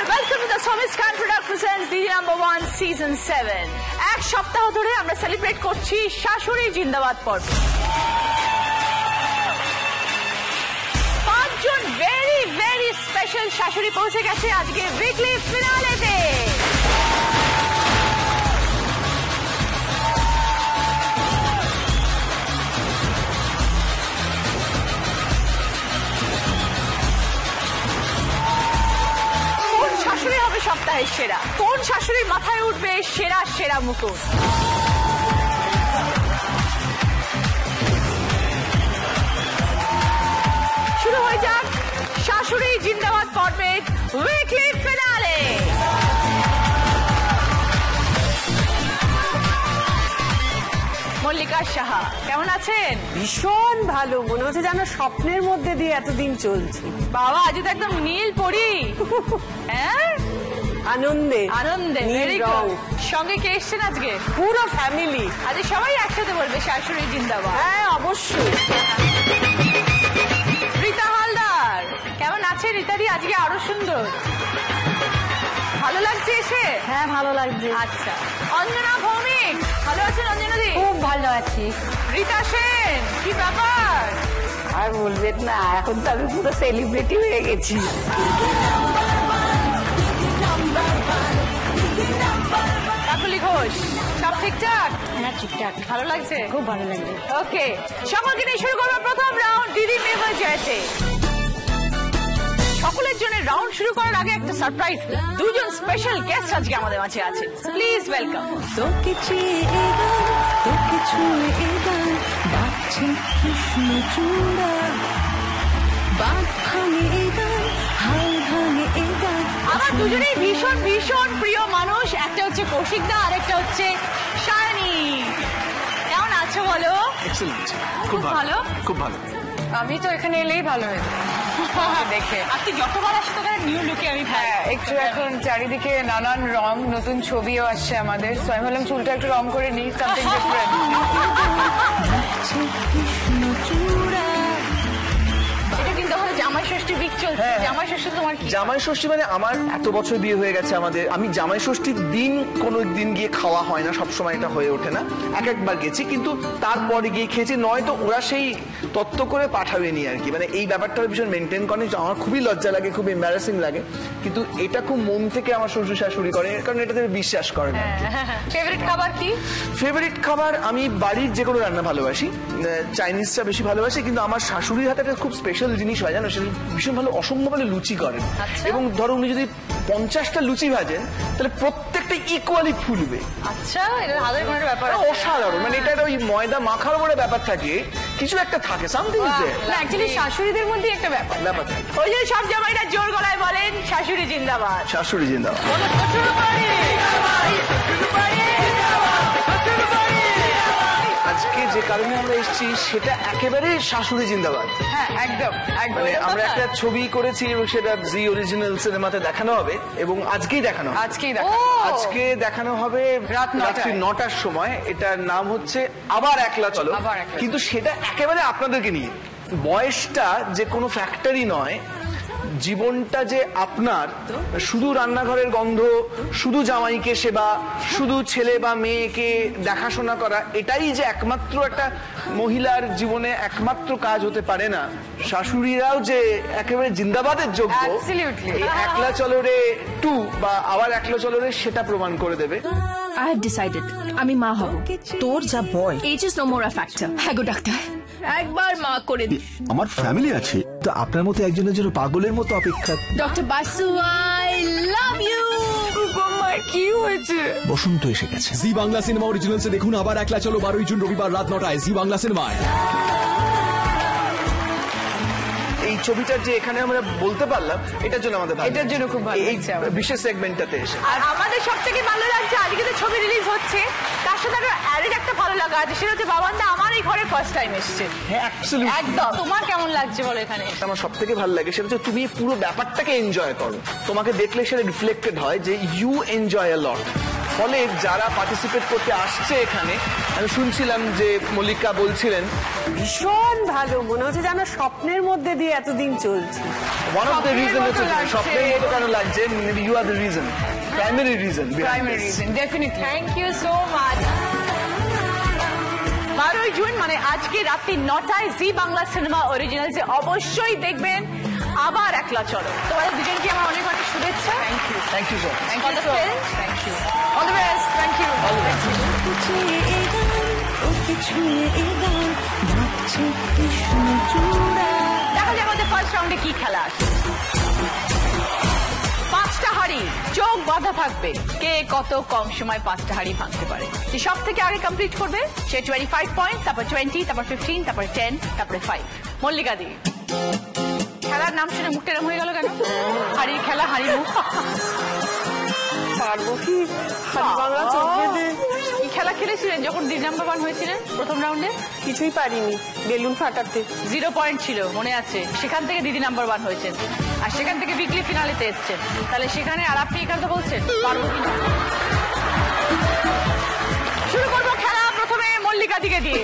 welcome to the Somis Khan Product presents Didi No.1 Season 7 এক সপ্তাহ ধরে আমরা সেলিব্রেট করছি শাশুড়ি জিন্দাবাদ পর্ব। পাঁচজন ভেরি ভেরি স্পেশাল শাশুড়ি পৌঁছে গেছে আজকে উইকলি ফিনালেতে। শাশুড়ি হবে সপ্তাহের সেরা, কোন শাশুড়ির মাথায় উঠবে সেরা সেরা মুকুট? শুরু হয়ে যাক শাশুড়ি জিন্দাবাদ পর্বের উইকলি ফিনালে। মল্লিকা সাহা কেমন আছেন? ভীষণ ভালো, মনে হচ্ছে যেন স্বপ্নের মধ্যে দিয়ে এতদিন চলছে। বাবা আজ তো একদম নীল পরি। হ্যাঁ আনন্দে আনন্দে ভেরি গুড। সঙ্গে কে এসছেন আজকে? পুরো ফ্যামিলি। আজ সবাই একসাথে বলবে শাশুড়ি জিন্দাবাদ। হ্যাঁ অবশ্যই। রীতা হালদার কেমন আছে? রীতাদি আজকে আরো সুন্দর, ভালো লাগছে এসে? হ্যাঁ ভালো লাগছে। আচ্ছা অঞ্জনা ভৌমিক ভালো আছেন? অঞ্জনা দি খুব ভালো আছি। রীতা সেন কি ব্যাপার? আর বলবেন না, এখন তো আমি পুরো সেলিব্রিটি হয়ে গেছি। কাকলি ঘোষ সব ঠিকঠাক? হ্যাঁ ঠিকঠাক। ভালো লাগছে? খুব ভালো লাগছে। ওকে সকলকে নিয়ে শুরু করবো প্রথম রাউন্ড দিদি নেভার জয়তে। সকলের জন্য রাউন্ড শুরু করার আগে একটা সারপ্রাইজ, দুজন স্পেশাল গেস্ট আজকে আমাদের মাঝে আছে। Please welcome. তোকে চেয়ে তোকে ছুঁয়ে এবার বাজছে কৃষ্ণচূড়া, বাঁধ ভাঙে এবার হাল ভাঙে এবার। আমার দুজনেই ভীষণ ভীষণ প্রিয় মানুষ, একটা হচ্ছে কৌশিক দা আর একটা হচ্ছে শায়নি। কেমন আছো বলো? এক্সেলেন্ট, খুব ভালো, খুব ভালো। আমি তো এখানে এলেই ভালো হয়ে দেখে। আপনি যতবার আসে তো নিউ লুকে আমি একটু এখন চারিদিকে নানান রং, নতুন ছবিও আসছে আমাদের, তো আমি ভাবলাম চুলটা একটু রং করে নিই, সামথিং ডিফারেন্ট। এটা কিন্তু আমাদের জামাই ষষ্ঠী উইক চলছে। হ্যাঁ। জামাই ষষ্ঠী তোমার কি? জামাই ষষ্ঠী মানে আমার এত বছর বিয়ে হয়ে গেছে আমাদের, আমি জামাই ষষ্ঠীর দিন কোনো দিন গিয়ে খাওয়া হয় না, সবসময় এটা হয়ে ওঠে না। একবার গেছি, কিন্তু তারপরে গিয়ে খেয়েছি, নয়তো ওরা সেই তত্ত্ব করে পাঠাবেনি আর কি। মানে এই ব্যাপারটা ভীষণ মেনটেন করেন, আমার খুবই লজ্জা লাগে, খুব এম্বারাসিং লাগে, কিন্তু এটা খুব মন থেকে আমার শ্বশুর শাশুড়ি করে, কারণ এটাতে বিশ্বাস করে না। ফেভারিট খাবার কি? ফেভারিট খাবার আমি বাড়ির যে কোনো রান্না ভালোবাসি, চাইনিজটা বেশি ভালোবাসি, কিন্তু আমার শাশুড়ির হাতে একটা খুব স্পেশাল জিনিস হয় জানো, সেটা ভীষণ ভালো, অসম্ভব ভালো লুচি করেন। এবং ধরো উনি যদি 50টা লুচি ভাজেন তাহলে প্রত্যেকটা ইকুয়ালি ফুলবে। আচ্ছা এটা হাতের কোনো ব্যাপার? অসাধারণ, মানে এটা ওই ময়দা মাখার উপরে ব্যাপার থাকে, কিছু একটা থাকে, সামথিং ইজ দেয়ার। না অ্যাকচুয়ালি শাশুড়িদের মধ্যে একটা ব্যাপার থাকে। ওই যে সব জামাইরা জোর গলায় বলেন শাশুড়ি জিন্দাবাদ। শাশুড়ি জিন্দাবাদ। আজকে যে কারণে আমরা এসেছি সেটা একেবারে শাশুড়ি জিন্দাবাদ। হ্যাঁ একদম একদম। মানে আমরা একটা ছবি করেছি এবং সেটা জি অরিজিনাল সিনেমাতে দেখানো হবে, এবং আজকেই দেখানো হবে। আজকে দেখানো হবে রাত্রি 9টার সময়। এটার নাম হচ্ছে আবার একলা চলো, কিন্তু সেটা একেবারে আপনাদেরকে নিয়ে। বয়সটা যে কোনো ফ্যাক্টরি নয়, জীবনটা যে আপনার, শুধু রান্নাঘরের গন্ধ, শুধু জামাইকে সেবা, শুধু ছেলে বা মেয়েকে দেখাশোনা করা, এটাই যে একমাত্র একটা মহিলার জীবনে একমাত্র কাজ হতে পারে না। শাশুড়িরাও যে একেবারে জিন্দাবাদের যোগ্য, এই একলা চলো রে 2 বা আবার একলা চলো রে সেটা প্রমাণ করে দেবে। I have decided আমি মা হব। তোর যা বয়, Age is no more a factor. হ্যাঁ গো ডাক্তার, একবার মা করে দিন। আমার ফ্যামিলি আছে, তো আপনার মতো একজনের জন্য পাগলের মতো অপেক্ষা। Doctor Basu I love you. কি হয়েছে? বসন্ত এসে গেছে। জি বাংলা সিনেমা অরিজিনালসে দেখুন আবার একলা চলো 12 জুন রবিবার রাত 9টায় জি বাংলা সিনেমায়। এই ছবিটার যে এখানে আমরা বলতে পারলাম, এটার জন্য আমাদের ভালো, এটার জন্য খুব ভালো এই বিশেষ সেগমেন্টটাতে এসে। আর আমাদের সবথেকে ভালো লাগছে আজকে তো ছবি রিলিজ হচ্ছে, তার সাথে আরো অ্যাডেড একটা ভালো লাগা আছে, সেটা হচ্ছে বাবানদা আমার এই ঘরে ফার্স্ট টাইম এসেছে। হ্যাঁ অ্যাবসলিউটলি। একদম। তোমার কেমন লাগছে বলো এখানে? আমার সব থেকে ভালো লাগে সেটা হচ্ছে তুমি পুরো ব্যাপারটাকে এনজয় করো, তোমাকে দেখলে সেটা রিফ্লেক্টেড হয় যে ইউ এনজয় আ লট। ফলে যারা পার্টিসিপেট করতে আসছে এখানে, আমি শুনছিলাম যে মল্লিকা বলছিলেন ভীষণ ভালো মনে হচ্ছে যেন স্বপ্নের মধ্যে দিয়ে এতদিন চলছে। ওয়ান অফ দ্য রিজন হচ্ছে লাগছে। স্বপ্নের মতো কেন লাগছে, maybe you are the reason, primary reason. Definitely. Thank you so much. 12ই জুন মানে আজকে রাত্রি 9টায় জি বাংলা সিনেমা অরিজিনালসে অবশ্যই দেখবেন আবার একলা চলো। তোমাদের দুজনকে আমার অনেক অনেক শুভেচ্ছা। Thank you. Thank you so much. Thank you so much. Thank you. All the best. Thank you. তোকে ছুঁয়ে এ গান, তোকে ছুঁয়ে এ গান, বাজছে কৃষ্ণচূড়া। দেখা যাক আমাদের ফার্স্ট রাউন্ডে কি খেলা আছে। 5টা হাড়ি, চোখ বাঁধা থাকবে কে কত কম সময় 5টা হাড়ি ভাঙতে পারে। যে সব থেকে আগে কমপ্লিট করবে সে 25 পয়েন্ট, তারপর 20, তারপর 15, তারপর 10, তারপরে 5। মল্লিকা দি, খেলার নাম শুনে মুখটা এরকম হয়ে গেল কেন? হাড়ির খেলা, হাড়ি মুখ। পারবো কি হাড়ি বাংলা চোখ বেঁধে? কি খেলা খেলেছিলেন যখন দিদি নাম্বার 1 হয়েছিলেন প্রথম রাউন্ডে? কিছুই পারিনি, বেলুন ফাটাতে। 0 পয়েন্ট ছিল মনে আছে, সেখান থেকে দিদি নাম্বার 1 হয়েছেন আর সেখান থেকে উইকলি ফিনালেতে এসছেন। তাহলে সেখানে আর আপনি এই কথা বলছেন পারবো কিনা? শুরু করবো খেলা প্রথমে মল্লিকা দিকে দিয়ে।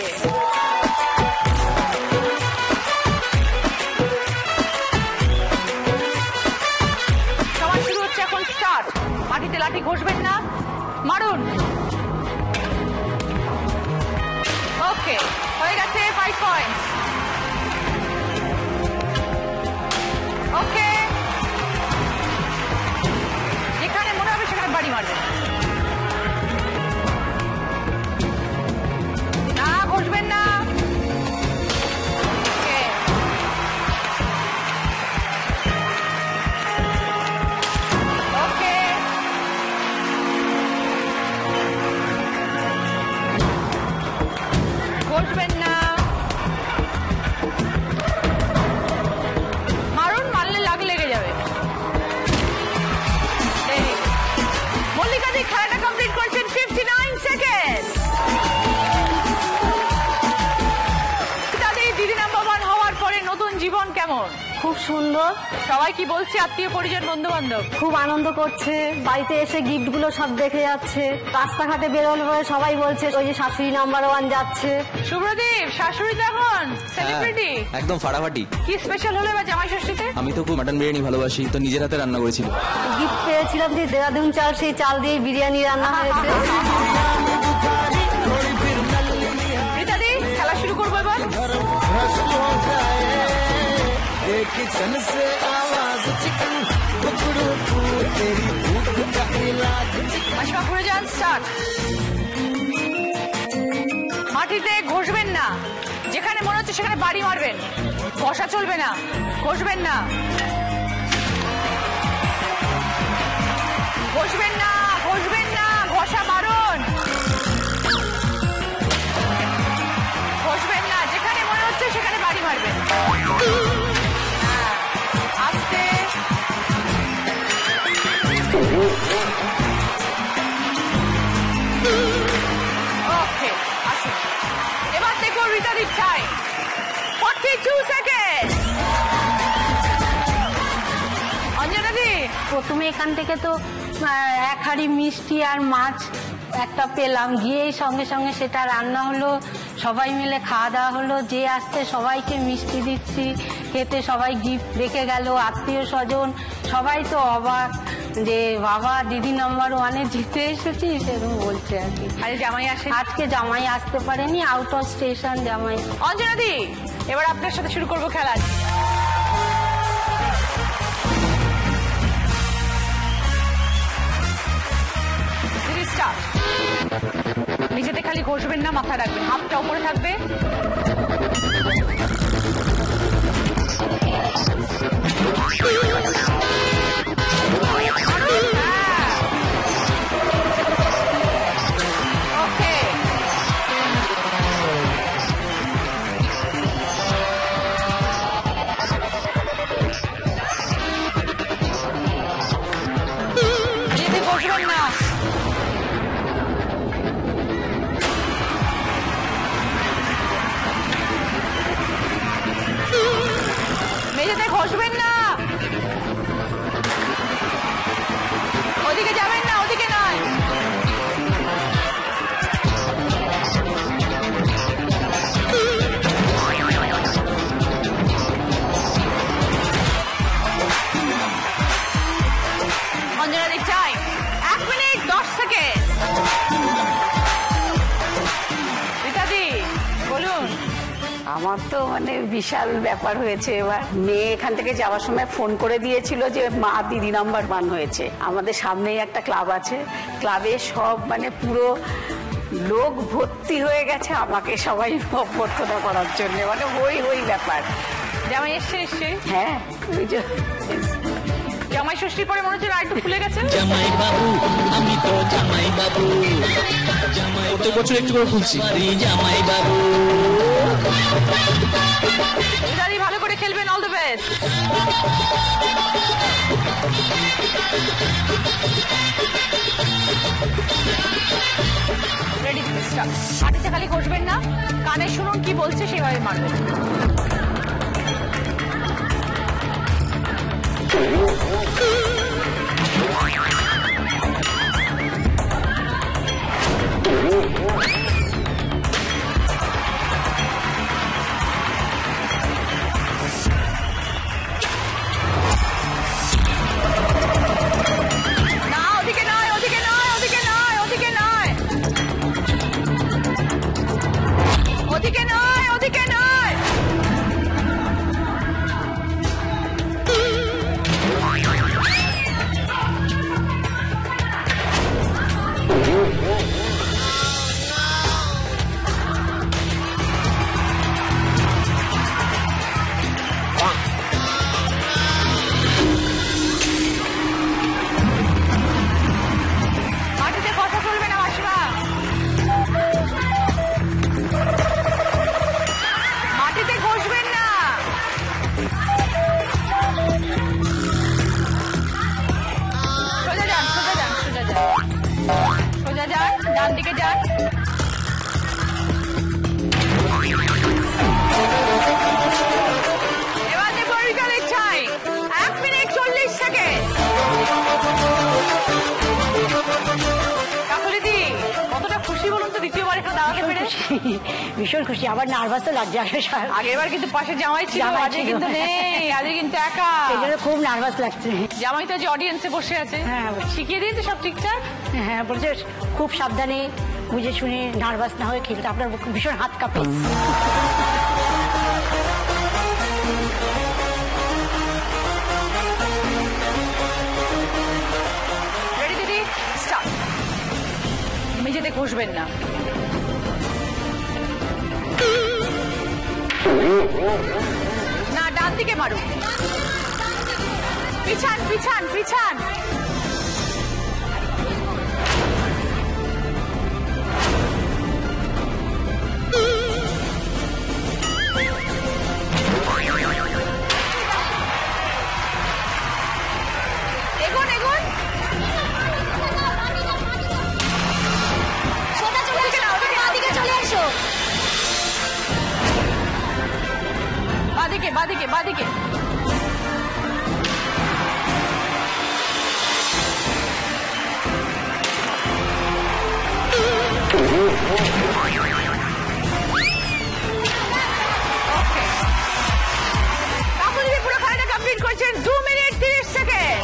সবার শুরু হচ্ছে এখন, স্টার্ট। মাটিতে লাঠি ঘষবেন না, মারুন। ওকে, হয়ে গেছে 5 পয়েন্ট। ওকে, যেখানে মনে হবে সেখানে বাড়ি মারবেন না, ঘষবেন না। ওকে, ওকে, ঘষবেন না, মারুন, মারলে লেগে যাবে। মল্লিকা দি খেলাটা কমপ্লিট করছেন 59 সেকেন্ড। তাদের দিদি নাম্বার 1 হওয়ার পরে নতুন জীবন কেমন? খুব সুন্দর, সবাই কি বলছে, আত্মীয় পরিজন বন্ধু বান্ধব? খুব আনন্দ করছে। বাড়িতে এসে গিফট গুলো সব দেখে যাচ্ছে। রাস্তাঘাটে বেরোলে পরে সবাই বলছে ওই যে শাশুড়ি নাম্বার 1 যাচ্ছে। শুভ্রদীপ, শাশুড়ি তো এখন সেলিব্রিটি, একদম ফাটাফাটি। কি স্পেশাল হলো এবার জামাই ষষ্ঠীতে? আমি তো খুব মাটন বিরিয়ানি ভালোবাসি, তো নিজের হাতে রান্না করেছিল। গিফট পেয়েছিলাম যে দেরাদুন চাল, সেই চাল দিয়ে বিরিয়ানি রান্না হয়েছে। রীতাদি, খেলা শুরু করবো এবার। মাসিমা ঘুরে যান, স্টার্ট। মাটিতে ঘষবেন না, যেখানে মনে হচ্ছে সেখানে বাড়ি মারবেন। ঘষা চলবে না, ঘষবেন না, ঘষবেন না, ঘষবেন না, ঘষা বারণ। ঘষবেন না, যেখানে মনে হচ্ছে সেখানে বাড়ি মারবেন। আস্তে, ওকে, আসুন এবার দেখো রিতাদির টাইম 42 সেকেন্ড। অঞ্জনা দি, প্রথমে এখান থেকে তো 1 হাঁড়ি মিষ্টি আর মাছ একটা পেলাম, গিয়েই সঙ্গে সঙ্গে সেটা রান্না হলো, সবাই মিলে খাওয়া দাওয়া হলো। যে আসতে সবাইকে মিষ্টি দিচ্ছি, খেতে সবাই গিফট রেখে গেল, আত্মীয় স্বজন সবাই তো অবাক যে বাবা দিদি নাম্বার 1-এ জিতে এসেছি, সেরকম বলছে আর কি। আরে জামাই আসে, আজকে জামাই আসতে পারেনি, আউট অফ স্টেশন জামাই। অঞ্জনা দি, এবার আপনার সাথে শুরু করবো খেলা। নিজেতে খালি ঘষবেন না, মাথা রাখবেন, হাতটা উপরে থাকবে। ওকে, নিজেতে ঘষবেন না। মেঝেতে ঘষবেন না। অঞ্জনাদি টাইম 1 মিনিট 10 সেকেন্ড। রীতাদি বলুন। আমার তো মানে বিশাল ব্যাপার হয়েছে এবার। মেয়ে এখান থেকে যাওয়ার সময় ফোন করে দিয়েছিল যে মা দিদি নাম্বার 1 হয়েছে। আমাদের সামনেই একটা ক্লাব আছে, ক্লাবে সব মানে পুরো লোক ভর্তি হয়ে গেছে আমাকে সবাই অভ্যর্থনা করার জন্য, মানে হই ব্যাপার। জামাই এসছে নিশ্চয়ই? হ্যাঁ, ওই যে জামাই ষষ্ঠীর পরে মনে হচ্ছে আর একটু ফুলে গেছে। জামাই বাবু আমি তো জামাই বাবু, প্রত্যেক বছর একটু করে ফুলছি। জামাই বাবু দাদি ভালো করে খেলবেন, all the best. Ready to start. মাটিতে খালি ঘষবেন না, কানে শুনুন কি বলছে সেভাবে মারবেন। ডান দিকে যান। এবার দেখো রিটার্নের টাইম 1 মিনিট 40 সেকেন্ড। কাকুলিদি কতটা খুশি বলুন তো দ্বিতীয়বার এখানে দাঁড়াতে পেরে? ভীষণ খুশি, আবার নার্ভাসও লাগছে। আগেরবার কিন্তু পাশে জামাই ছিল, আজকে কিন্তু নেই, আজকে কিন্তু একা, খুব নার্ভাস লাগছে। জামাই তো যে অডিয়েন্সে বসে আছে, হ্যাঁ শিখিয়ে দিয়েছে সব ঠিকঠাক। হ্যাঁ বলছে খুব সাবধানে বুঝে শুনে নার্ভাস না হয়ে খেলতে। আপনার ভীষণ হাত কাঁপে। রেডি দিদি স্টার্ট। মেঝেতে ঘষবেন না। না ডান দিকে মারুন। পিছান পিছান পিছান। এগোন এগোন। চলে এসো। বাদিকে বাদিকে বাদিকে। কাকুলিদি পুরো খেলাটা কমপ্লিট করছেন 2 মিনিট 30 সেকেন্ড।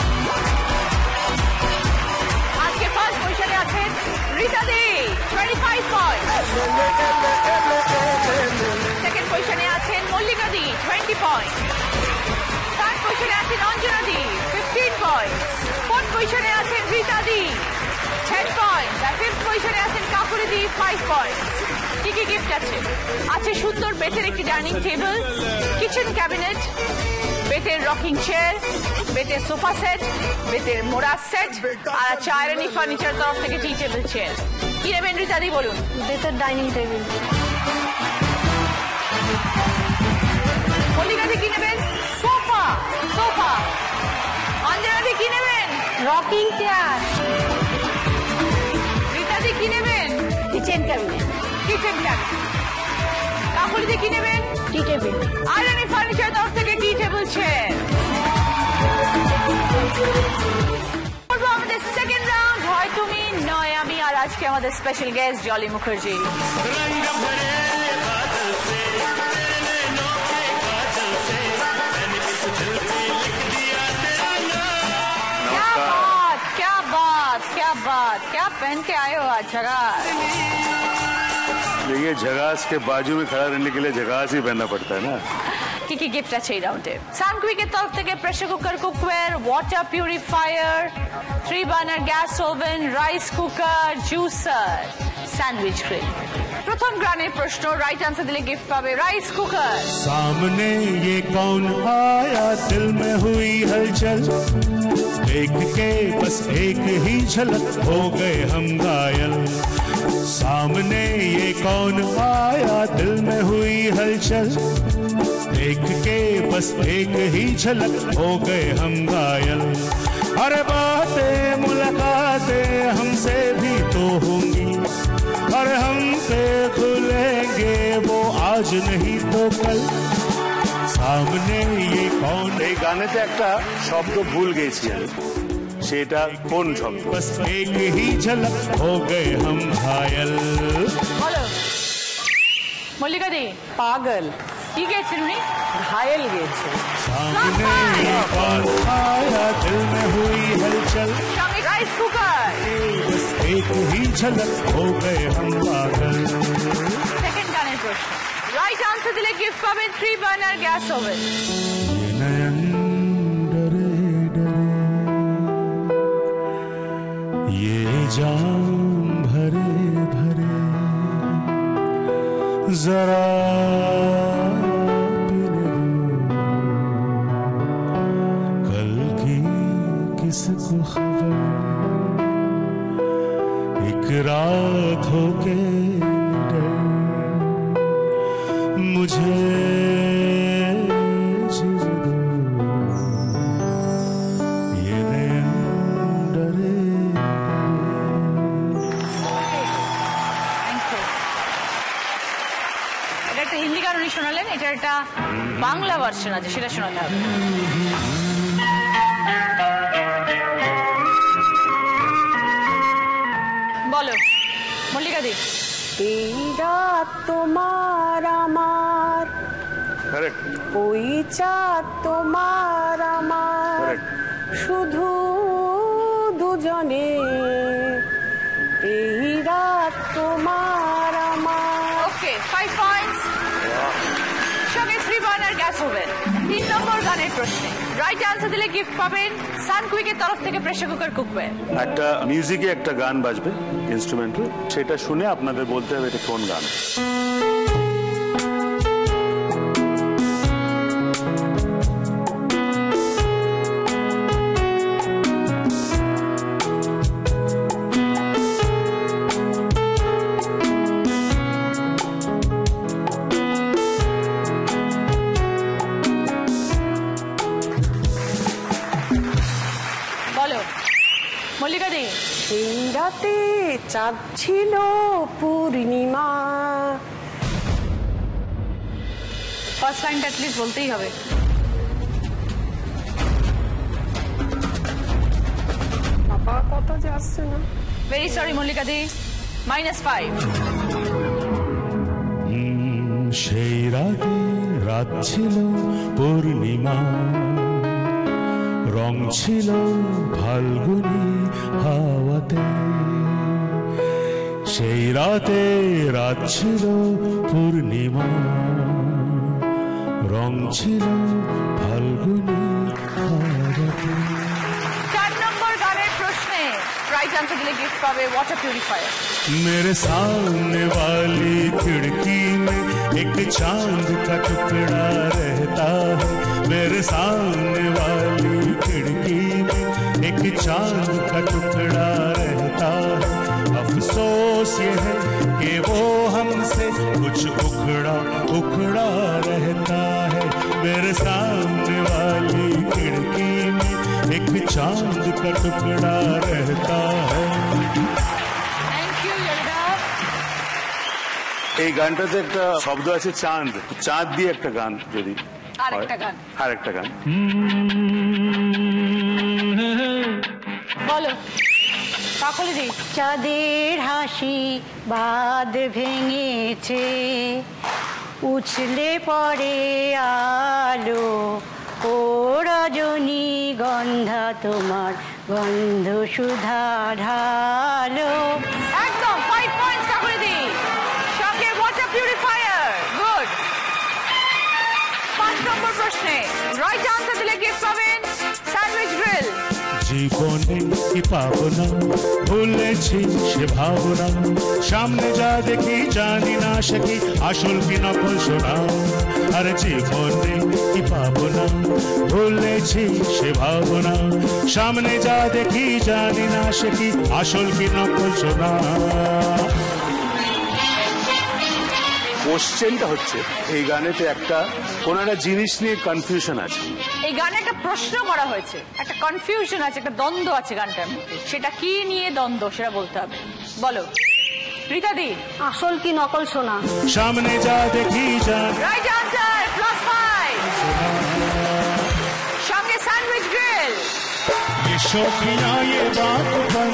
আজকে ফার্স্ট পজিশনে আছেন রীতাদি 25 পয়েন্ট। সেকেন্ড পজিশনে আছেন মল্লিকাদি 20 পয়েন্ট। থার্ড পজিশনে আছেন অঞ্জনাদি 15 পয়েন্ট। ফোর্থ পজিশনে আছেন রীতাদি 10 পয়েন্ট। আর ফিফথ পজিশনে আছেন কাকুলিদি 5 পয়েন্ট। কি কি গিফট আছে? আছে সুন্দর বেতের একটি ডাইনিং টেবিল, কিচেন ক্যাবিনেট, বেতের রকিং চেয়ার, বেতের সোফা সেট, বেতের মোড়া সেট, আর আছে আয়রনি ফার্নিচার তরফ থেকে টি টেবিল চেয়ার। কি নেবেন রীতাদি বলুন? বেতের ডাইনিং টেবিল। মল্লিকাদি কি নেবেন? সোফা। সোফা। অঞ্জনাদি কি নেবেন? Rocking chair. রীতাদি কি নেবেন? Kitchen cabinet. Kitchen cabinet. কাকুলিদি কি নেবেন? Tea table. আয়রনি ফার্নিচার তরফ থেকে টি টেবিল চেয়ার। আমাদের সেকেন্ড রাউন্ড হয় তুমি নয় আমি, আর আজকে আমাদের স্পেশাল গেস্ট জলি মুখার্জি। बात, क्या पहन के आए हो आज? झकास। ये झगास के बाजू में खड़ा रहने के लिए झगास ही पहनना पड़ता है ना। কি কি গিফট আছে এই রাউন্ডে? সানকুইকের তরফ থেকে pressure cooker, cookware, water purifier, 3 burner gas oven, rice cooker, juicer, sandwich grill. প্রথম গানের প্রশ্ন, রাইট आंसर দিলে গিফট পাবে রাইস কুকার। सामने ये कौन आया, दिल में हुई हलचल, देख के बस एक ही झलक हो गए हम घायल। सामने ये कौन आया, दिल में हुई हलचल, देख के बस एक ही झलक हो गए हम घायल। अरे बातें मुलाकातें हमसे भी तो होंगी, अरे हम पे खुलेंगे वो आज नहीं तो कल। सामने ये कौन। এই গানেতে একটা শব্দ ভুল গেছি আমি, সেটা কোন শব্দ? बस एक ही झलक हो गए हम घायल। বলো মল্লিকা দি। পাগল। কি গেছেন উনি? ঘায়েল গেছে। सामने ये कौन आया, दिल में हुई हलचल, সঙ্গে রাইস কুকার। बस एक ही झलक हो गए हम पागल। সেকেন্ড গানের প্রশ্ন, রাইট आंसर দিলে গিফট পাবেন 3 বার্নার গ্যাস ওভেন। ये नयन डरे डरे, ये जाम भरे भरे, जरा किसको खबर, एक रात होके डर मुझे जीने दो, ये नयन डरे। এটা একটা হিন্দি গান উনি শোনালেন, এটা একটা বাংলা ভার্সন আছে, সেটা শোনাতে হবে। বলো মল্লিকা দি। এই রাত তোমার আমার, কারেক্ট। ওই চাঁদ তোমার আমার, শুধু দুজনে। এই রাত তোমার আমার। ওকে 5 পয়েন্টস। সঙ্গে 3 বার্নার গ্যাস ওভেন। 3 নম্বর গানের প্রশ্নে রাইট आंसर দিলে গিফট পাবেন সানকুইকের তরফ থেকে প্রেসার কুকার, কুকওয়্যার। একটা মিউজিকে একটা গান বাজবে ইনস্ট্রুমেন্টাল, সেটা শুনে আপনাদের বলতে হবে এটা কোন গান। মল্লিকা দি। সেই রাতে চাঁদ ছিল পূর্ণিমা। ফার্স্ট লাইনটা অ্যাটলিস্ট বলতেই হবে। বাবা কথা যে আসছে না। ভেরি সরি মল্লিকা দি, -5। সেই রাতে রাত ছিল পূর্ণিমা, রং ছিল ফাল্গুনি হাওয়াতে। সেই রাতে রাত ছিল পূর্ণিমা, রং ছিল ফাল্গুনি হাওয়াতে। 4 নম্বর গানের প্রশ্নে राइट आंसर के लिए गिफ्ट पावे वाटर प्यूरिफायर। मेरे सामने वाली खिड़की में एक चांद का टुकड़ा रहता है, मेरे सामने वाली खिड़की में एक चांद का टुकड़ा रहता है। अफसोस ये है कि वो हमसे कुछ उखड़ा उखड़ा रहता है, मेरे सामने वाली खिड़की में एक चांद का टुकड़ा रहता है। Thank you Yalda. এই গানটাতে একটা শব্দ আছে চাঁদ, চাঁদ দিয়ে একটা গান যদি আরেকটা গান, আরেকটা গান বলো কাকলি দি। চাঁদের হাসি বাঁধ ভেঙেছে, উছলে পড়ে আলো, ও রজনী গন্ধা তোমার বন্ধু সুধা ঢালো। একদম 5 পয়েন্টস কাকুরে দি। শখের ওয়াটার পিউরিফায়ার, গুড। 5 নম্বর প্রশ্নে রাইট আনসার দিলে গিফট পাবেন স্যান্ডউইচ গ্রিল। জীবনে কি পাবো না, ভুলেছি সে ভাবনা, সামনে যা দেখি জানি না সে কি আসল কি নকল শোনা। আর জীবনে কি পাবো না, ভুলেছি সে ভাবনা, সামনে যা দেখি জানি না সে কি আসল কি নকল শোনা। কোশ্চেনটা হচ্ছে এই গানেতে কোন একটা জিনিস নিয়ে কনফিউশন আছে। এই গানে একটা প্রশ্ন করা হয়েছে, একটা কনফিউশন আছে, একটা দ্বন্দ্ব আছে গানটার মধ্যে। সেটা কি নিয়ে দ্বন্দ্ব সেটা বলতে হবে। বলো রীতা দি। আসল কি নকল সোনা। সামনে যা দেখি জানি। Right answer, +5। সঙ্গে স্যান্ডউইচ গ্রিল। ये शौकियां ये बातपन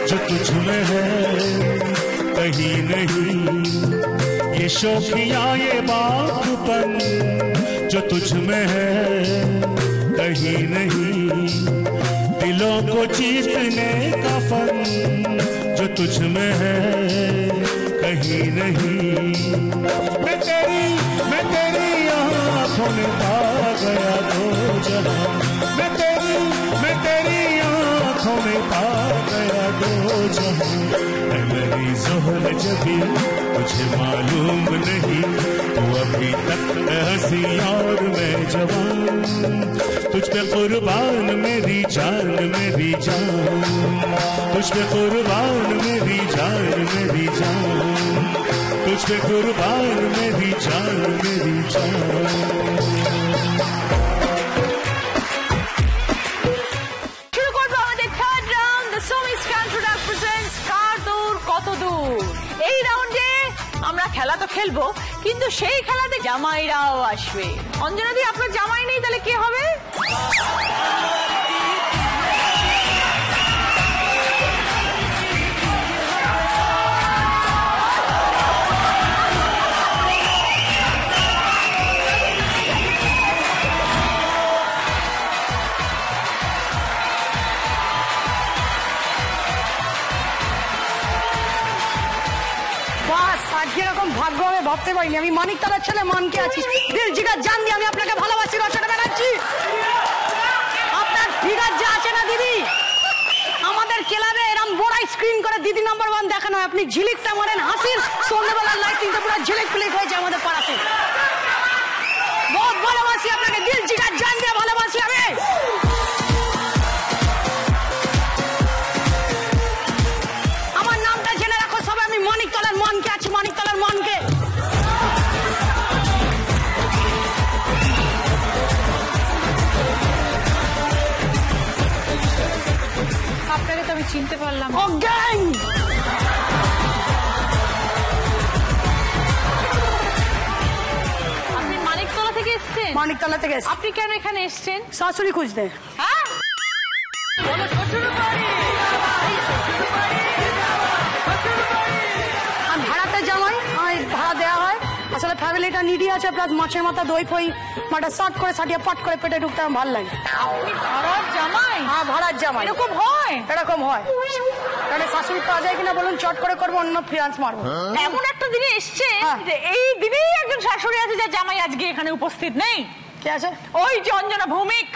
जो तुझ में है कहीं नहीं, ये शौकियां ये बातपन जो तुझ में है कहीं नहीं, दिलों को जीतने का फन जो तुझ में है कहीं नहीं। मैं तेरी आँखों में पा गया दो जहां, मैं तेरी आँखों में पा गया दो जहां। मेरी ज़ोहर जबी तुझे मालूम नहीं, तू अभी तक हंसी और मैं जवान, तुझ पे कुर्बान मेरी जान मेरी जान, तुझ पे कुर्बान मेरी जान मेरी जान, तुझ पे कुर्बान मेरी जान मेरी जान। এই রাউন্ডে আমরা খেলা তো খেলবো, কিন্তু সেই খেলাতে জামাইরাও আসবে। অঞ্জনা দি, আপনার জামাই নেই, তাহলে কি হবে? এরকম ভাগ্য আমি ভাবতে পারিনি। আমি মানিকতলার ছেলে মানকে আছি, দিল জিগার জান দিয়ে আমি আপনাকে ভালোবাসি। রচনা ব্যানার্জি, আপনার ফিগার যা আছে না দিদি, আমাদের ক্লাবে এরম বড় স্ক্রিন করে দিদি নাম্বার 1 দেখানো হয়। আপনি ঝিলিকটা মারেন হাসির, সন্ধ্যাবেলার লাইটিংটা পুরো ঝিলিক ফিলিক হয়েছে আমাদের পাড়াতে। বহুত ভালোবাসি আপনাকে, দিল জিগার জান দিয়ে ভালোবাসি আমি। আমার নামটা জেনে রাখো সবাই, আমি মানিকতলার মানকে আছি, মানিকতলার মানকে। আপনাকে তো আমি চিনতে পারলাম। ও গ্যাং, আপনি মানিকতলা থেকে এসেছেন? মানিকতলা থেকে এসেছি। আপনি কেন এখানে এসেছেন? শাশুড়ি খুঁজতে। হ্যাঁ, বলো শ্বশুর বাড়ি। আমি ভাড়াতে জামাই, আমার ভাড়া দেওয়া হয়। আসলে ফ্যামিলিটা নিডি আছে, প্লাস মাছের মাথা দই ফই মাটা শার্ট করে সাটিয়ে পাট করে পেটে ঢুকতে আমার ভালো লাগে। আপনি ভাড়ার জামাই? হ্যাঁ, ভাড়ার জামাই। এরকম হয়? এরকম হয়। তাহলে শাশুড়ি পাওয়া যায় কিনা বলুন, চট করে করবো, অন্য ফ্রিলান্স মারবো। এমন একটা দিনে এসছে যে এই দিনেই একজন শাশুড়ি আছে যার জামাই আজকে এখানে উপস্থিত নেই। কে আছে? ওই যে Anjana Bhowmik.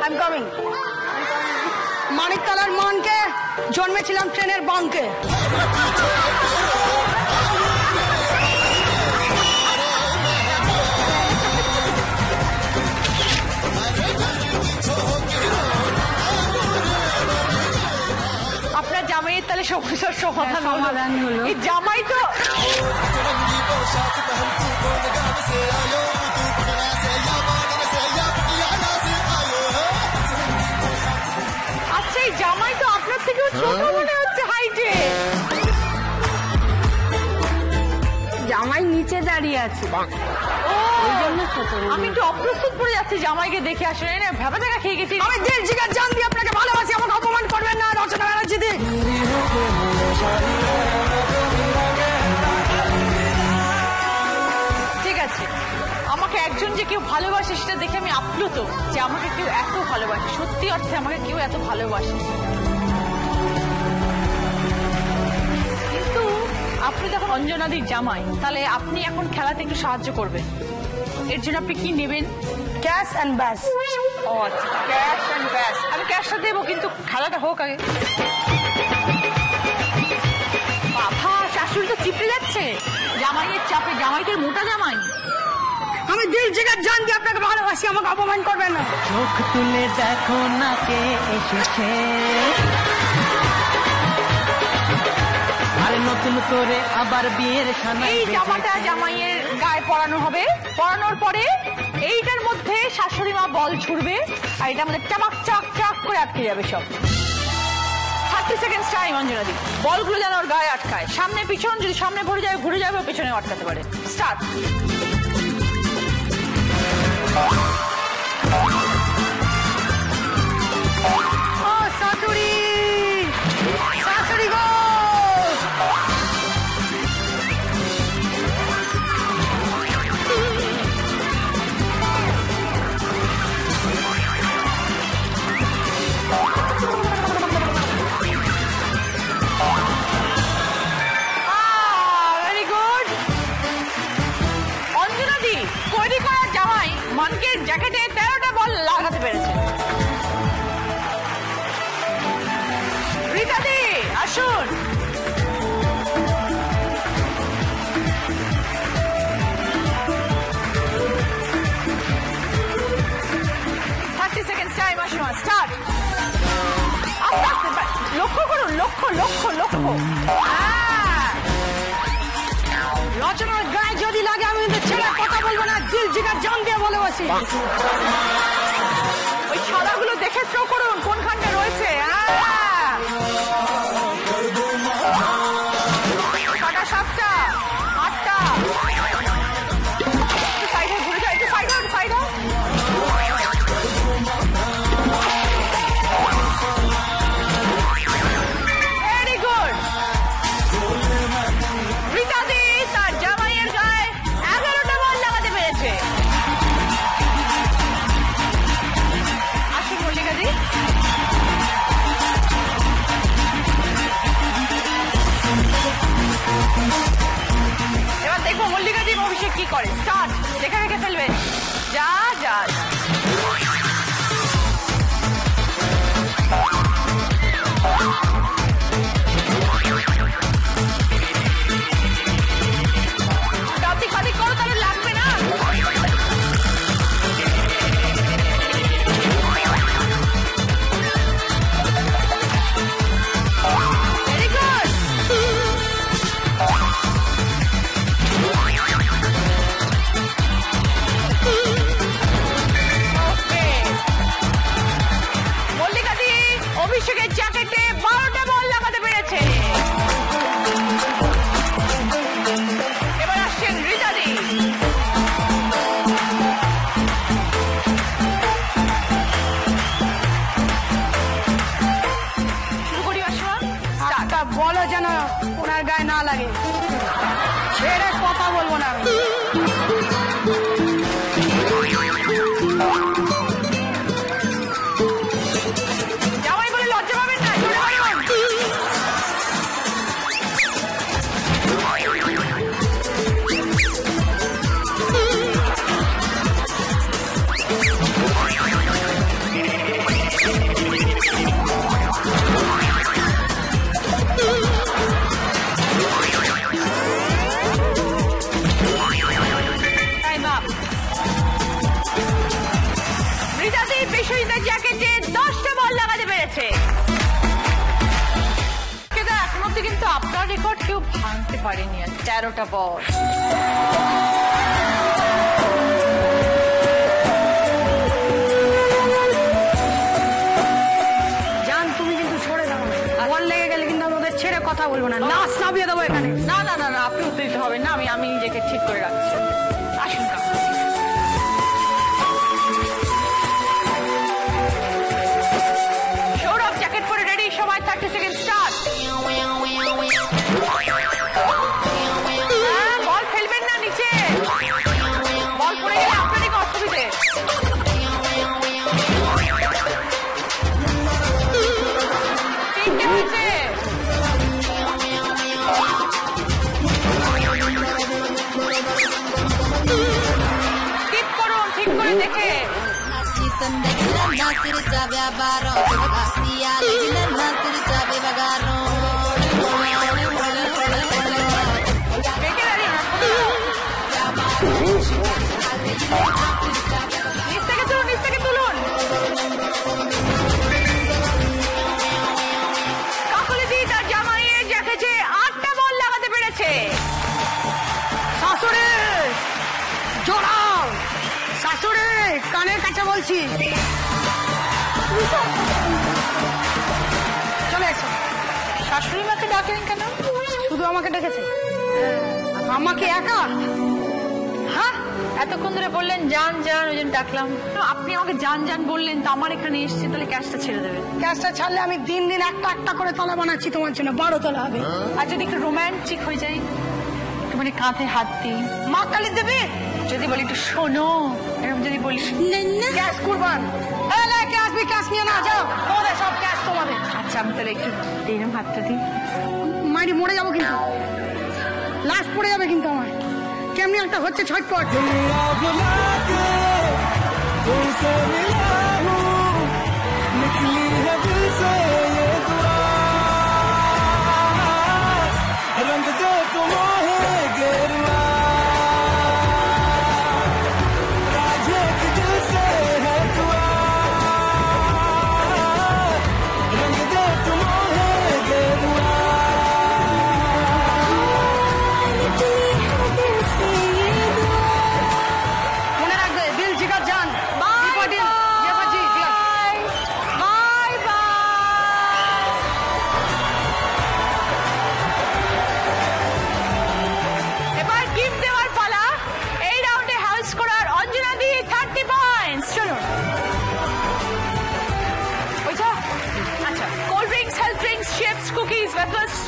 I am coming. মানিকতলার মানকে জন্মেছিলাম ট্রেনের বাঁকে। আপনার জামাইয়ের তাহলে সমস্যার সমাধান হলো। এই জামাই তো আচ্ছা, এই জামাই তো আপনার থেকেও ছোট মনে হচ্ছে হাইটে। জামাই নিচে দাঁড়িয়ে আছে, ওই জন্য ছোট। আমি একটু অপ্রস্তুত পড়ে যাচ্ছি জামাইকে দেখে, আসলে না ভাবা দেখা খেয়ে গেছি। আমি দিল জিগার জান দিয়ে আপনাকে ভালোবাসি, আমাকে অপমান করবেন না রচনা ব্যানার্জি দি। ঠিক আছে, আমাকে একজন যে কেউ ভালোবাসে সেটা দেখে আমি আপনি ভাবলো তো যে আমাকে কেউ এত ভালোবাসে, সত্যি অর্থে আমাকে কেউ এত ভালোবাসে। কিন্তু আপনি যখন অঞ্জনাদির জামাই, তাহলে আপনি এখন খেলাতে একটু সাহায্য করবেন। এর জন্য আপনি কি নেবেন? ক্যাশ অ্যান্ড ব্যাস। ও আচ্ছা, ক্যাশ অ্যান্ড ব্যাস। আমি ক্যাশটা দেবো, কিন্তু খেলাটা হোক আগে। বাবা, শাশুড়ি তো চিপড়ে যাচ্ছে জামাইয়ের চাপে। জামাইটার মোটা জামাই। আমি দিল জিগার জান দিয়ে আপনাকে ভালোবাসি, আমাকে অপমান করবেন না। চোখ তুলে দেখো না কে এসেছে, আর নতুন করে আবার বিয়ের সানাই। এই জামাটা জামাইয়ের গায়ে পরানো হবে। পরানোর পরে এইটার মধ্যে শাশুড়ি মা বল ছুড়বে, আর এটা আমাদের চাক চাক চাক করে আটকে যাবে সব। 30 সেকেন্ড টাইম অঞ্জনাদি। বলগুলো যেন ওর গায়ে আটকায়, সামনে পিছন। যদি সামনে ঘুরে যাবে ও পিছনে আটকাতে পারে। স্টার্ট। ও শাশুড়ি, শাশুড়ি গো। Very good অঞ্জনাদি। তৈরি করা জামাই মানকে জ্যাকেটে 13টা বল লাগাতে পেরেছে। রীতাদি আসুন। স্টার্ট। আস্তে আস্তে লক্ষ্য করুন, লক্ষ্য লক্ষ্য লক্ষ্য। রচনার গায়ে যদি লাগে আমি কিন্তু ছেড়ে কথা বলবো না, দিল জিগার জান দিয়ে ভালোবাসি। ওই ছড়াগুলো দেখে থ্রো করুন কোনখানটা রয়েছে। ছটা, 7টা, 8টা। সাইডে ঘুরে যায়, একটু সাইড হও, সাইড হও। Very good. রীতাদি তার জামাইয়ের গায়ে 11টা বল লাগাতে পেরেছে। আসুন মল্লিকাদি। এবার দেখবো মল্লিকাদি অভিষেক কি করে। স্টার্ট। দেখে রেখে ফেলবেন। যা যা কাতিক কাতিক করো, তাহলে লাগবে না। Very good. মল্লিকাদি অভিষেকের জ্যাকেটে 12টা বল লাগাতে পেরেছে। এবার আসছেন রীতাদি। শুরু করি অসমা। একটা বলো যেন ওনার গায়ে না লাগে, ছেড়ে কথা বলবো না আমি। জামাই বলে লজ্জা পাবেন না, জোরে বলুন। Time up. রীতাদি পেশরিতার জ্যাকেটে 10টা বল লাগাতে পেরেছে। এখন অব্দি কিন্তু আপনার রেকর্ড কেউ ভাঙতে পারেনি। 13টা বল। জান তুমি কিন্তু সরে যাবো, বল লেগে গেলে কিন্তু আমাদের ছেড়ে কথা বলবো না, নাচ নামিয়ে দেবো এখানে। না না না না, আপনি উত্তর দিতে হবে না। আমি নিজেকে ঠিক করে রাখছি। আসুন কাকু। সৌরভ জ্যাকেট পরে রেডি, সবাই 30 সেকেন্ড স্টার্ট। বল ফেলবেন না নিচে, বল পড়ে গেলে আপনারই অসুবিধে। নিচ থেকে তুলুন। কাকলিদি তার জামাইয়ের জ্যাকেটে 8টা বল লাগাতে পেরেছে। শাশুড়ি জোড়াও, শাশুড়ি কানের কাছে বলছি, চলে এসো। শাশুড়ি মাকে ডাকেন কেন? শুধু আমাকে ডেকেছে? আমাকে একা? হ্যাঁ, এতক্ষণ ধরে বললেন জান জান, ওই জন্য ডাকলাম। আপনি আমাকে জান জান বললেন তো আমার এখানে এসেছি, তাহলে ক্যাশটা ছেড়ে দেবেন। ক্যাশটা ছাড়লে আমি দিন দিন একটা একটা করে তলা বানাচ্ছি তোমার জন্য, 12 তলা হবে। আর যদি একটু রোমান্টিক হয়ে যাই, একটু মানে কাঁধে হাত দিই, মা কালী দেবে। যদি বলি একটু শোনো, এরকম যদি বলি ক্যাশ কুরবান, ক্যাশ নিয়ে না যাও, তোমাদের সব ক্যাশ তোমাদের। আচ্ছা আমি তাহলে একটু দিলাম, হাতটা দিই। মাইরি মরে যাবো কিন্তু, লাশ পড়ে যাবে কিন্তু আমার। কেমনি একটা হচ্ছে ছটপট।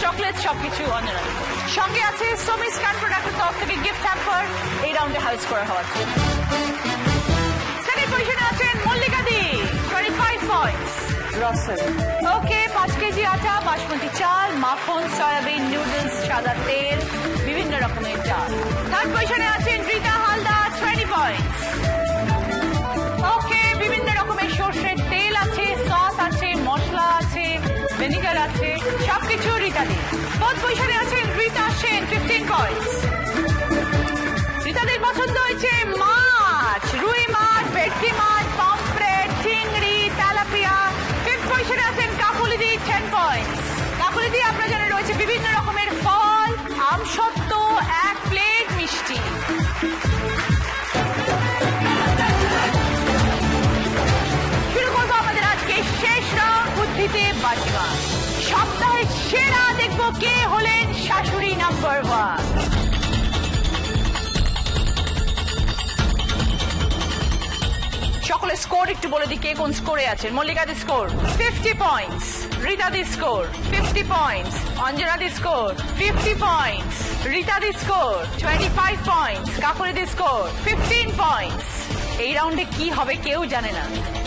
চকলেট সবকিছু অঞ্জনা। সঙ্গে আছে সোমি স্ক্যান প্রোডাক্টের তরফ থেকে গিফট হ্যাম্পার, এই রাউন্ডে হাউস করা হওয়ার জন্য। সেকেন্ড পজিশনে আছেন মল্লিকা দি, 25 পয়েন্টস। রসেল ওকে, 5 কেজি আটা, বাসমতি চাল, মাখন, সয়াবিন, নুডলস, সাদা তেল, বিভিন্ন রকমের চাল। থার্ড পজিশনে আছেন রীতা হালদার, 20 পয়েন্টস। ওকে, বিভিন্ন রকমের সর্ষের তেল আছে, সস আছে, মশলা আছে, ভিনেগার আছে, সবকিছু রীতা দি। ফোর্থ পজিশনে আছেন রীতা সেন, 15 পয়েন্টস। রীতাদের পছন্দ হয়েছে মাছ, রুই মাছ, ভেটকি মাছ, পমফ্রেট, চিংড়ি, তেলাপিয়া। ফিফথ পজিশনে আছেন কাকুলিদি, 10 পয়েন্টস। কাকুলিদি আপনার জন্য রয়েছে বিভিন্ন রকমের ফল, আমসত্ত্ব, 1 প্লেট মিষ্টি। শুরু করবো আমাদের আজকে শেষ রাউন্ড, বুদ্ধিতে বাজিমা। সপ্তাহের সেরা দেখবো কে হলেন শাশুড়ি নাম্বার 1। সকলের স্কোর একটু বলে দিই, কে কোন স্কোরে আছেন। মল্লিকা দি স্কোর 50 পয়েন্টস, রীতা দি স্কোর 50 পয়েন্টস, অঞ্জনা দি স্কোর 50 পয়েন্টস, রীতা দি স্কোর 25 পয়েন্টস, কাকুলি দি স্কোর 15 পয়েন্টস। এই রাউন্ডে কি হবে কেউ জানে না,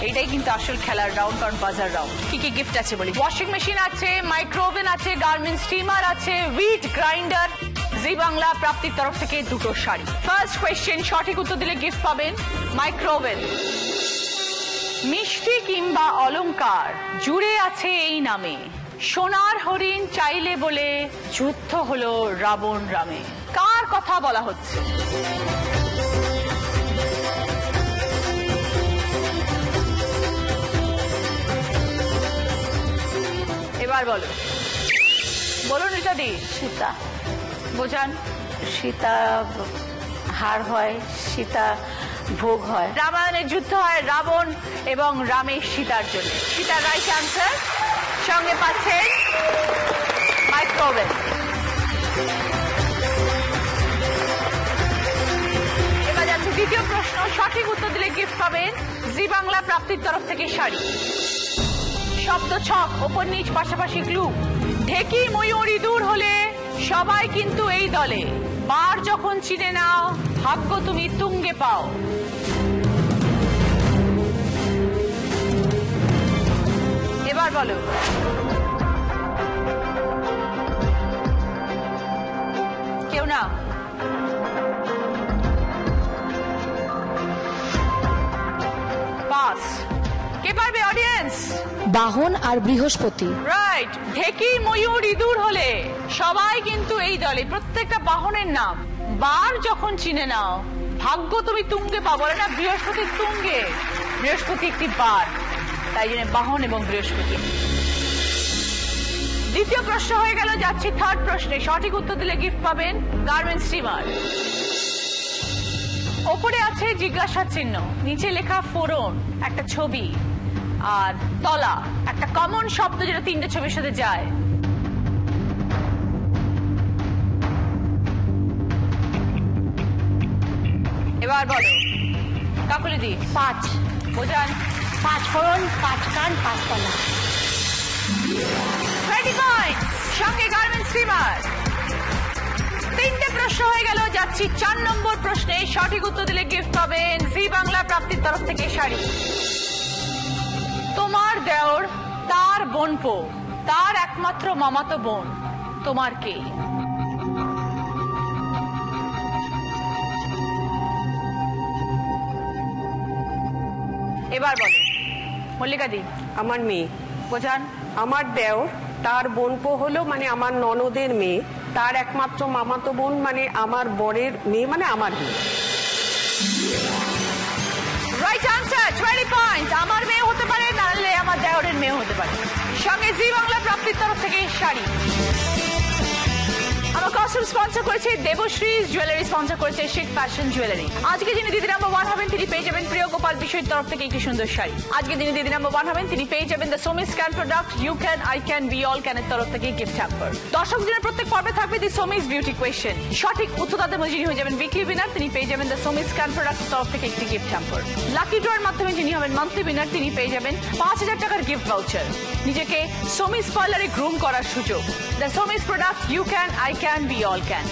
এটাই কিন্তু আসল খেলার রাউন্ড, কারণ বাজার রাউন্ড। কি কি গিফট আছে বলি। ওয়াশিং মেশিন আছে, মাইক্রোওভেন আছে, গার্মেন্ট স্টিমার আছে, হুইট গ্রাইন্ডার, জি বাংলা প্রাপ্তির তরফ থেকে 2টো শাড়ি। ফার্স্ট কোয়েশ্চেন, সঠিক উত্তর দিলে গিফট পাবেন মাইক্রোওভেন। মিষ্টি কিংবা অলংকার জুড়ে আছে এই নামে, সোনার হরিণ চাইলে বলে যুদ্ধ হলো রাবণ রামে। কার কথা বলা হচ্ছে? এবার বলো, বলুন রীতা দি। সীতা। বোঝান। সীতা হার হয়, সীতা ভোগ হয়। রামায়ণের যুদ্ধ হয় রাবণ এবং রামের সীতার জন্য। সীতার রাইট আনসার। সঙ্গে পাচ্ছেন মাইক্রোওভেন। এবার যাচ্ছে দ্বিতীয় প্রশ্ন, সঠিক উত্তর দিলে গিফট পাবেন জি বাংলা প্রাপ্তির তরফ থেকে শাড়ি। শব্দ ছক, ওপর নিচ পাশাপাশি ক্লু। ঢেকি ময়ূরী দূর হলে সবাই কিন্তু এই দলে, বার যখন চিনে নাও ভাগ্য তুমি তুঙ্গে পাও। এবার বলো। কেউ না? পাস। কে পারবে? বাহন আর বৃহস্পতি। রাইট। ঢেকি, ময়ূর, ইঁদুর হলে সবাই কিন্তু এই দলে, প্রত্যেকটা বাহনের নাম। বার যখন চিনে নাও, ভাগ্য তুমি তুঙ্গে পাবো না, বৃহস্পতি তুঙ্গে। বৃহস্পতি একটি বার, তাই জন্য বাহন এবং বৃহস্পতি। দ্বিতীয় প্রশ্ন হয়ে গেল, যাচ্ছি থার্ড প্রশ্নে। সঠিক উত্তর দিলে গিফট পাবেন গার্মেন্টস স্টিমার। ওপরে আছে জিজ্ঞাসা চিহ্ন, নিচে লেখা ফোড়ন, একটা ছবি, আর তলা একটা কমন শব্দ যেটা তিনটে ছবির সাথে যায়। এবার বলো কাকুলিদি। 5 বোঝান। 5 ফোড়ন, 5 কান, 5 তলা। 20 পয়েন্ট, সঙ্গে গার্মেন্টস স্টিমার। তিনটে প্রশ্ন হয়ে গেল, যাচ্ছি 4 নম্বর প্রশ্নে। সঠিক উত্তর দিলে গিফট পাবেন জি বাংলা প্রাপ্তির তরফ থেকে শাড়ি। তোমার দেওর, তার বোনপো, তার একমাত্র মামাতো বোন, তোমার কে? এবার বলো মল্লিকা দি। আমার মেয়ে। বোঝান। আমার দেওর, তার বোনপো হলো মানে আমার ননদের মেয়ে, তার একমাত্র মামাতো বোন মানে আমার বরের মেয়ে, মানে আমার মেয়ে। Right answer, 20 points. আমার মেয়ে হতে পারে, নাহলে আমার দেওরের মেয়ে হতে পারে। সঙ্গে জি বাংলা প্রাপ্তির তরফ থেকে শাড়ি। আমার কস্টিউম স্পন্সর করেছে দেবশ্রী জুয়েলারি, স্পন্সর করেছে শিখ ফ্যাশন জুয়েলারি। আজকে যিনি দিদি নাম্বার 1 হবেন তিনি পেয়ে যাবেন প্রিয় গোপাল বিষয়ের তরফ থেকে একটি সুন্দর শাড়ি। আজকে যিনি দিদি নাম্বার 1 হবেন তিনি পেয়ে যাবেন the Somis can product you can I can we all can এর তরফ থেকে গিফট হ্যাম্পার। দর্শক দিনের প্রত্যেক পর্বে থাকবে দি সোমিস বিউটি কোয়েশ্চেন। সঠিক উত্তরদাতার মধ্যে যিনি হয়ে যাবেন উইকলি উইনার, তিনি পেয়ে যাবেন দ্য সোমিস ক্যান প্রোডাক্ট তরফ থেকে একটি গিফট হ্যাম্পার। লাকি ড্রয়ের মাধ্যমে যিনি হবেন মান্থলি উইনার, তিনি পেয়ে যাবেন 5000 টাকার গিফট ভাউচার। নিজেকে সোমিস পার্লারে গ্রুম করার সুযোগ। The Somis product you can I can we all can.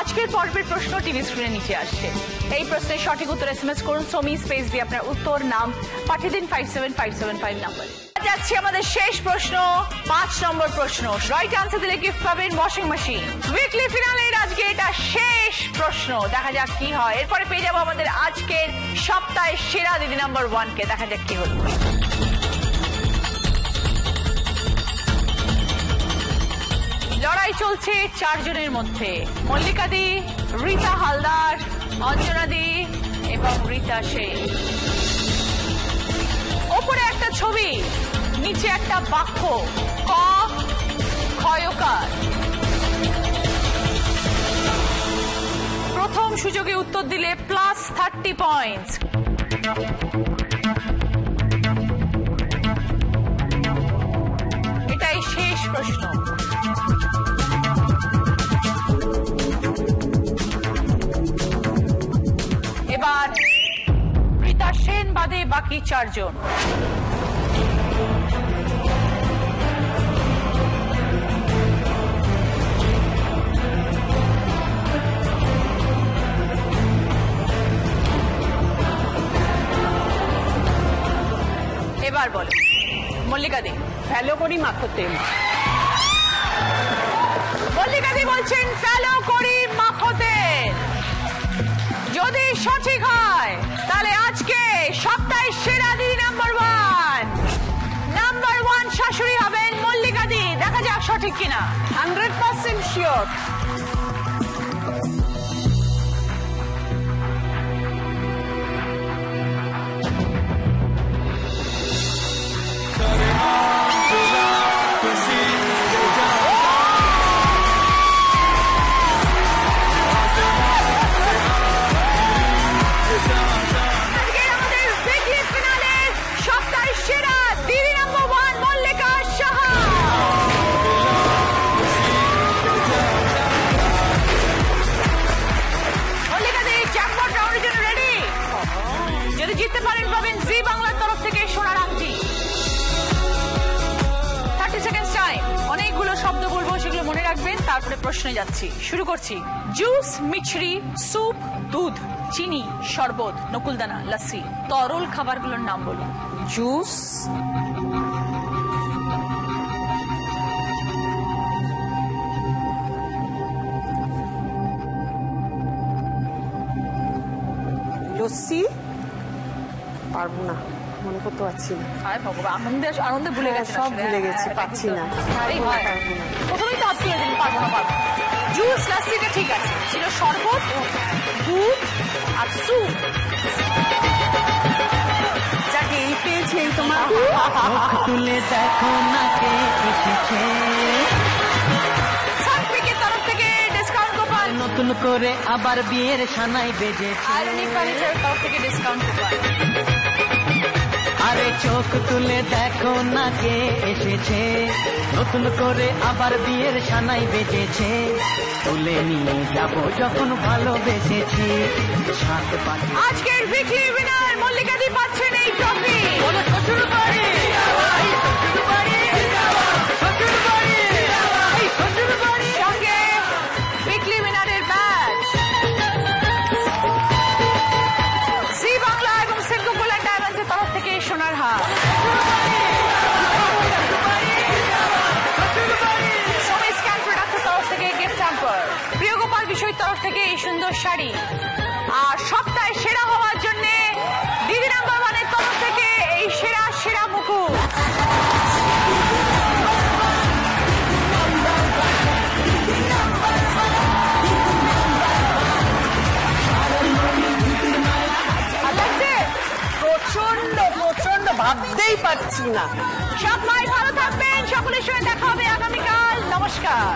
আজকের পর্বের প্রশ্ন টিভি স্ক্রিনে নিচে আসছে। এই প্রশ্নের সঠিক উত্তর এসএমএস করুন সোমি স্পেস দিয়ে আপনার উত্তর, নাম পাঠিয়ে দিন 57575 নম্বরে। যাচ্ছি আমাদের শেষ প্রশ্ন, 5 নম্বর প্রশ্ন। রাইট আনসার দিলে গিফট পাবেন ওয়াশিং মেশিন। উইকলি ফিনালের আজকে এটা শেষ প্রশ্ন, দেখা যাক কি হয়। এরপরে পেয়ে যাবো আমাদের আজকের সপ্তাহের সেরা দিদি নাম্বার 1 কে। দেখা যাক কি হলো। লড়াই চলছে 4 জনের মধ্যে, মল্লিকা দি, রীতা হালদার, অঞ্জনা দি এবং রীতা সেন। ওপরে একটা ছবি, নিচে একটা বাক্য, ক ক্ষয়কার। প্রথম সুযোগে উত্তর দিলে প্লাস 30 পয়েন্টস। এটাই শেষ প্রশ্ন। এবার রীতা সেন বাদে বাকি 4 জন। এবার বলো মল্লিকা দি। ফেলো করি মাখো তেল। মল্লিকা দি বলছেন ফেলো করি মাখো তেল। যদি সঠিক হয় তাহলে আজকে সপ্তাহের সেরা দিদি নাম্বার 1 শাশুড়ি হবেন মল্লিকা দি। দেখা যাক সঠিক কিনা। 100% শিওর। জিততে পারেন পাবেন জি বাংলার তরফ থেকে সোনার আংটি। 30 সেকেন্ডস টাইম। অনেকগুলো শব্দ বলবো, সেগুলো মনে রাখবেন, তারপরে প্রশ্নে যাচ্ছি। শুরু করছি। জুস, মিছরি, স্যুপ, দুধ, চিনি, শরবত, নকুলদানা, লস্যি। তরল খাবারগুলোর নাম বলুন। জুস, লস্যি, পারবো না। মনে করতে পারছি না। হায় ভগবান, আনন্দে ভুলে গেছে, সব ভুলে গেছি, পাচ্ছি না। প্রথমেই তো আপনি পারবো না। জুস লাসিটা ঠিক আছে, ছিল শরবত, দুধ আর স্যুপ। যাকে এই পেয়েছি এই তোমার তুলে দেখো না কে এসেছে, সানপিকের তরফ থেকে ডিসকাউন্ট কুপন, নতুন করে আবার বিয়ের সানাই বেজেছে, আয়রনি ফার্নিচারের তরফ থেকে ডিসকাউন্ট কুপন। আরে চোখ তুলে দেখো না কে এসেছে, নতুন করে আবার বিয়ের সানাই বেজেছে, তুলে নিয়ে যাব যখন ভালোবেসেছি। আজকের উইকলি উইনার মল্লিকাদি পাচ্ছেন এই ট্রফি। সঙ্গে উইকলি উইনারের ব্যাচ, জি বাংলা এবং সিডকো গোল্ড অ্যান্ড ডায়মন্ডসের তরফ থেকে সোনার হার, সোমি স্ক্যান প্রোডাক্টের তরফ থেকে গিফট হ্যাম্পার, প্রিয় গোপাল বিষয়ের তরফ থেকে এই সুন্দর শাড়ি, আর সপ্তাহে সেরা হওয়ার জন্য দিদি নাম্বার ওয়ানের তরফ থেকে এই সেরা মুকুট। প্রচন্ড ভাবতেই পারছি না। সবাই ভালো থাকবেন, সকলের সঙ্গে দেখা হবে আগামীকাল। নমস্কার।